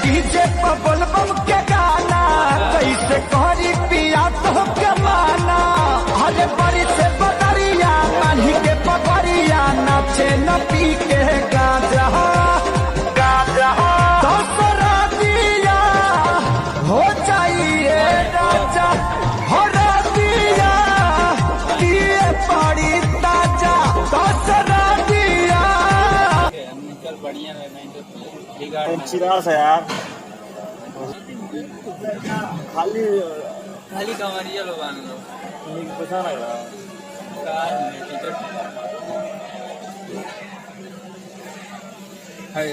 DJ पर बोलबम के गाना कैसे करी पिया तो के माना। अरे बड़ी से बदरिया पानी के पगरिया नाचे न पी के गाजा गाजा दूसरा दिया हो चाहिए राजा हो दिया दिए पड़ी ताजा दूसरा दिया। बढ़िया चिरास है यार खाली खाली कमरिया लोग आने लो पैसा ना यार कार में टिकट है।